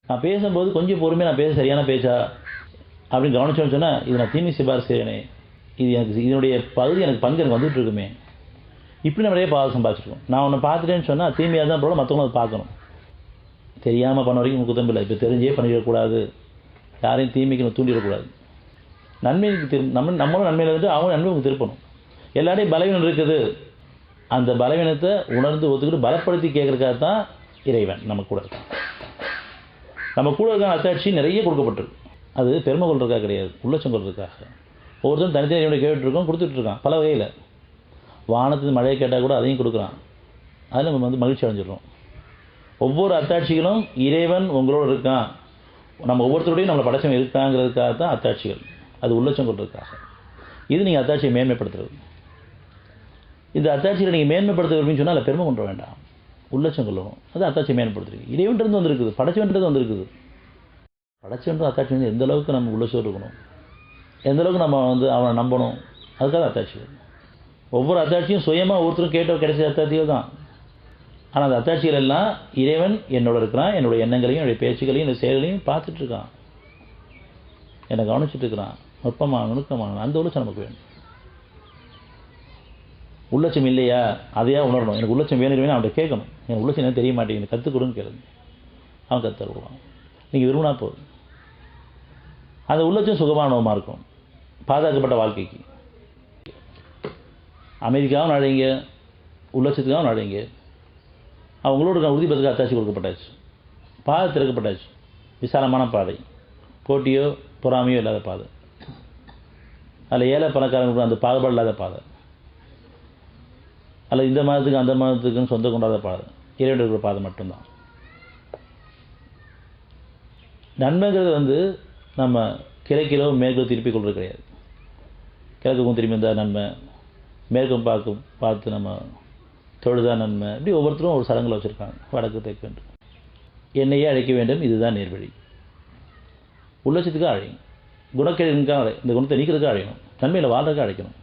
நான் பேசும்போது கொஞ்சம் பொறுமையாக நான் பேச சரியான பேச்சா அப்படின்னு கவனிச்சோன்னு சொன்னால் இது நான் தீமை சிபாரிசு செய்யணே, இது எனக்கு இதனுடைய பகுதி எனக்கு பங்கு எனக்கு வந்துட்டு இருக்குமே, இப்படி நம்ம நிறைய பாவம் சம்பாதிச்சிருக்கோம். நான் ஒன்று பார்த்துட்டேன்னு சொன்னால் தீமையாக தான் போல மற்றவங்களும் அதை பார்க்கணும். தெரியாமல் பண்ண வரைக்கும் குத்தம்பில்லை, இப்போ தெரிஞ்சே பண்ணிடக்கூடாது, யாரையும் தீமைக்கு நம்ம தூண்டிடக்கூடாது. நன்மைக்கு நம்மளும் நன்மையில் வந்துட்டு அவங்க நன்மைக்கு திருப்பணும். எல்லாரையும் பலவீனம் இருக்குது, அந்த பலவீனத்தை உணர்ந்து ஒத்துக்கிட்டு பலப்படுத்தி கேட்கறதுக்காக தான் இறைவன் நம்ம கூட இருக்கான். நம்ம கூட இருக்க அத்தாட்சி நிறைய கொடுக்கப்பட்டிருக்கு. அது பெருமை கொள்றதுக்காக கிடையாது, உள்ளச்சம் கொள்றதுக்காக. ஒவ்வொருத்தரும் தனித்தனியோட கேட்டுருக்கோம், கொடுத்துட்ருக்கான் பல வகையில். வானத்துக்கு மழையை கேட்டால் கூட அதையும் கொடுக்குறான். அதில் நம்ம மகிழ்ச்சி அடைஞ்சிடறோம். ஒவ்வொரு அத்தாட்சிகளும் இறைவன் உங்களோடு இருக்கான், நம்ம ஒவ்வொருத்தருடையும் நம்மளை படைச்சவன் இருக்காங்கிறதுக்காக தான் அத்தாட்சிகள். அது உள்ளச்சம் கொள்றதுக்காக. இது நீங்கள் அத்தாட்சியை மேன்மைப்படுத்துறது. இந்த அத்தாட்சியில் நீங்கள் மேன்மைப்படுத்த விரும்பின்னு சொன்னால் பெருமை கொண்டு வேண்டாம், உள்ளச்சம் கொள்ளணும். அது அத்தாட்சியை மேன்மைப்படுத்துறீங்க. இறைவன்றது வந்துருக்குது, படைச்சவன்றது வந்துருக்குது. படைச்சவன்றது அத்தாட்சி வந்து எந்த அளவுக்கு நம்ம உள்ளச்சம் இருக்கணும், எந்த அளவுக்கு நம்ம அவனை நம்பணும், அதுக்காக அத்தாட்சிகள். ஒவ்வொரு அத்தாட்சியும் சுயமாக ஒருத்தரும் கேட்ட கிடைச்ச அத்தாட்சிகள் தான். ஆனால் அந்த அத்தாட்சிகள் எல்லாம் இறைவன் என்னோட இருக்கிறான், என்னுடைய எண்ணங்களையும் என்னுடைய பேச்சுகளையும் என்னுடைய செயல்களையும் பார்த்துட்ருக்கான், என்னை கவனிச்சுட்டு இருக்கிறான். நுட்பமான நுணுக்கமான அந்த உள்ளச்சம் நமக்கு வேணும். உள்ளச்சம் இல்லையா அதையா உணரணும். எனக்கு உள்ளச்சம் வேணும் அவன்கிட்ட கேட்கணும். எனக்கு உள்ளச்சம் என்ன தெரிய மாட்டேங்குது, கற்றுக் கொடுன்னு கேளுங்க, அவன் கற்றுருவான். நீங்கள் விரும்பினா போதும். அந்த உள்ளச்சம் சுகமானவமாக இருக்கும், பாதுகாக்கப்பட்ட வாழ்க்கைக்கு. அமைதிக்காகவும் நடைங்க, உள்ளச்சத்துக்காகவும் நடைங்க. அவங்களோட உறுதிப்பதற்கு அத்தாட்சி கொடுக்கப்பட்டாச்சு, பாதை திறக்கப்பட்டாச்சு. விசாலமான பாதை, போட்டியோ பொறாமையோ இல்லாத பாதை, அதில் ஏழை பணக்காரங்களுக்கு அந்த பாகுபாடு இல்லாத பாதை, அல்லது இந்த மதத்துக்கு அந்த மதத்துக்குன்னு சொந்த கொண்டாத பாதை, இறைவன் இருக்கிற பாதை மட்டும்தான். நன்மைங்கிறது நம்ம கிழக்கிலோ மேற்கோ திருப்பி கொள்வது கிடையாது. கிழக்குக்கும் திரும்பி இருந்தால் நன்மை, மேற்கும் பார்த்து நம்ம தொழுதான் நன்மை. இப்படி ஒவ்வொருத்தரும் ஒரு சடங்குல வச்சுருக்காங்க, வடக்கு தெற்கு. என்னையே அழைக்க வேண்டும், இதுதான் நேர்வழி. உள்ளச்சத்துக்காக அழைக்கணும், குணக்கேடுக்காக இந்த குணத்தை நீக்கிறதுக்காக அழைக்கணும், நன்மையில் வாழ்றதுக்காக அழைக்கணும்.